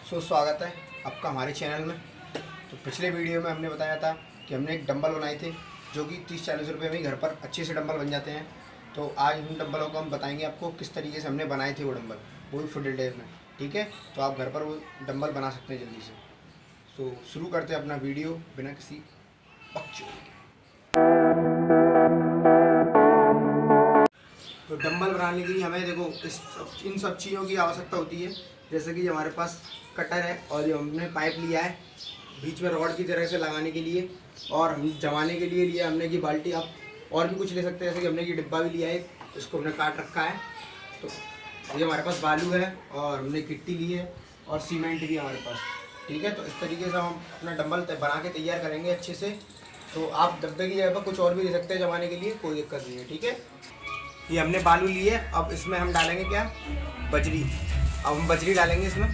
स्वागत है आपका हमारे चैनल में। तो पिछले वीडियो में हमने बताया था कि हमने एक डंबल बनाए थे जो कि 30-40 रुपये में घर पर अच्छे से डंबल बन जाते हैं। तो आज उन डंबलों को हम बताएंगे आपको किस तरीके से हमने बनाए थे वो डंबल, वो भी फुल डिटेल में। ठीक है, तो आप घर पर वो डंबल बना सकते हैं जल्दी से। तो शुरू करते हैं अपना वीडियो बिना किसी बकचोदी के। तो डंबल बनाने के लिए हमें देखो इन सब चीज़ों की आवश्यकता होती है। जैसे कि हमारे पास कटर है और जो हमने पाइप लिया है बीच में रॉड की तरह से लगाने के लिए, और हम जमाने के लिए लिया हमने कि बाल्टी। आप और भी कुछ ले सकते हैं, जैसे कि हमने कि डिब्बा भी लिया है, इसको हमने काट रखा है। तो ये हमारे पास बालू है और हमने गिट्टी ली है और सीमेंट भी हमारे पास। ठीक है, तो इस तरीके से हम अपना डंबल बना के तैयार करेंगे अच्छे से। तो आप डब्बे की जगह पर कुछ और भी ले सकते हैं जमाने के लिए, कोई दिक्कत नहीं है। ठीक है, ये हमने बालू ली है। अब इसमें हम डालेंगे क्या, बजरी। अब हम बजरी डालेंगे इसमें।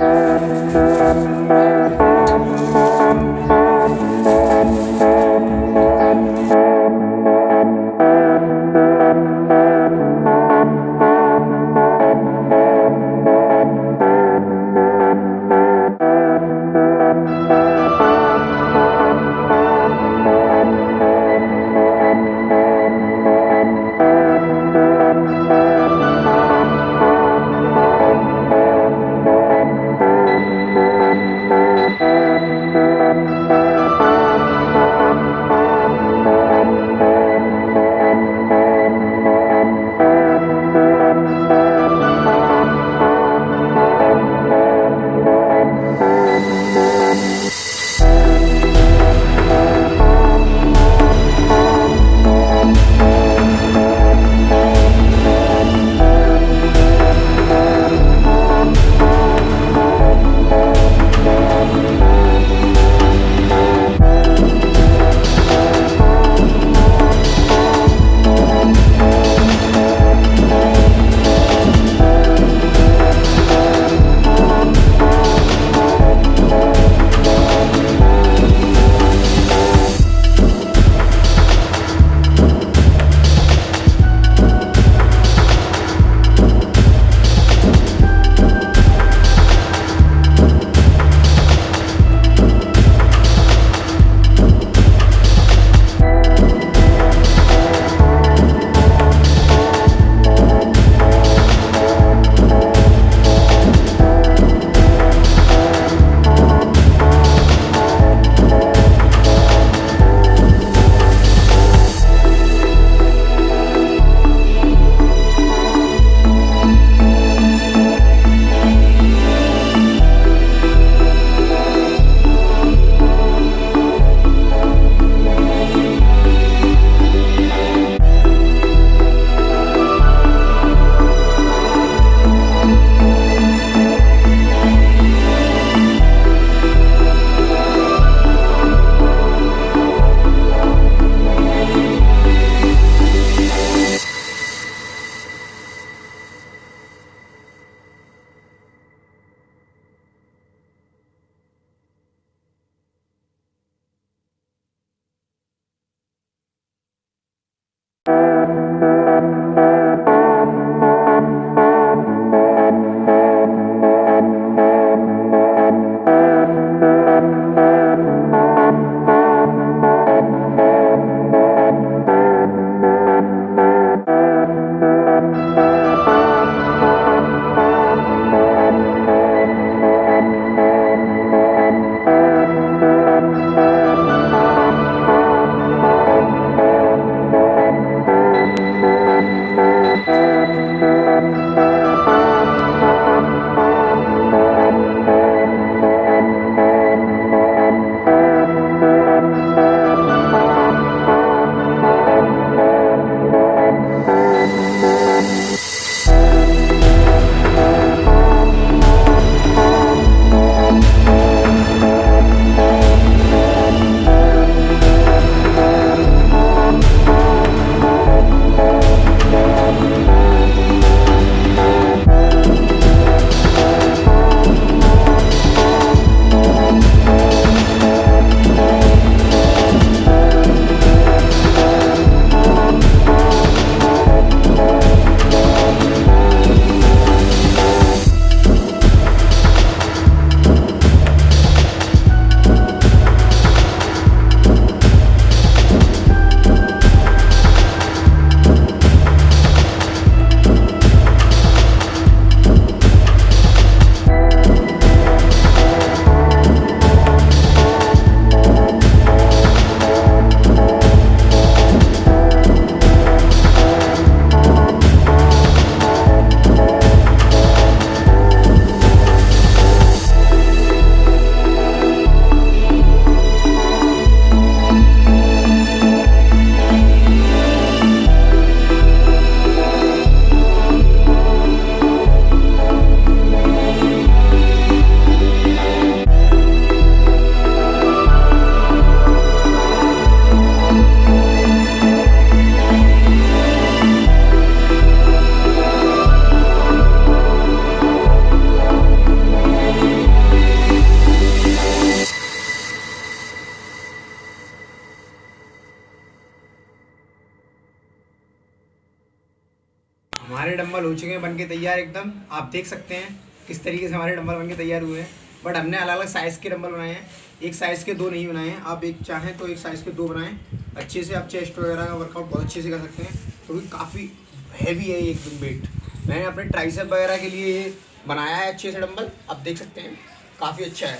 हमारे डंबल हो चुके हैं बन के तैयार एकदम। आप देख सकते हैं किस तरीके से हमारे डंबल बन के तैयार हुए हैं। बट हमने अलग अलग साइज़ के डंबल बनाए हैं, एक साइज़ के 2 नहीं बनाए हैं। आप एक चाहें तो एक साइज़ के 2 बनाएं, अच्छे से आप चेस्ट वगैरह का वर्कआउट बहुत अच्छे से कर सकते हैं, क्योंकि काफ़ी हैवी है ये एकदम वेट। मैंने अपने ट्राइसेप वगैरह के लिए ये बनाया है अच्छे से डंबल, आप देख सकते हैं काफ़ी अच्छा है।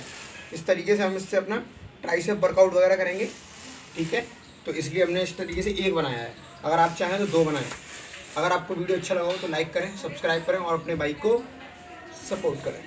इस तरीके से हम इससे अपना ट्राइसेप वर्कआउट वगैरह करेंगे, ठीक है। तो इसलिए हमने इस तरीके से एक बनाया है, अगर आप चाहें तो 2 बनाएं। अगर आपको वीडियो अच्छा लगा हो तो लाइक करें, सब्सक्राइब करें और अपने भाई को सपोर्ट करें।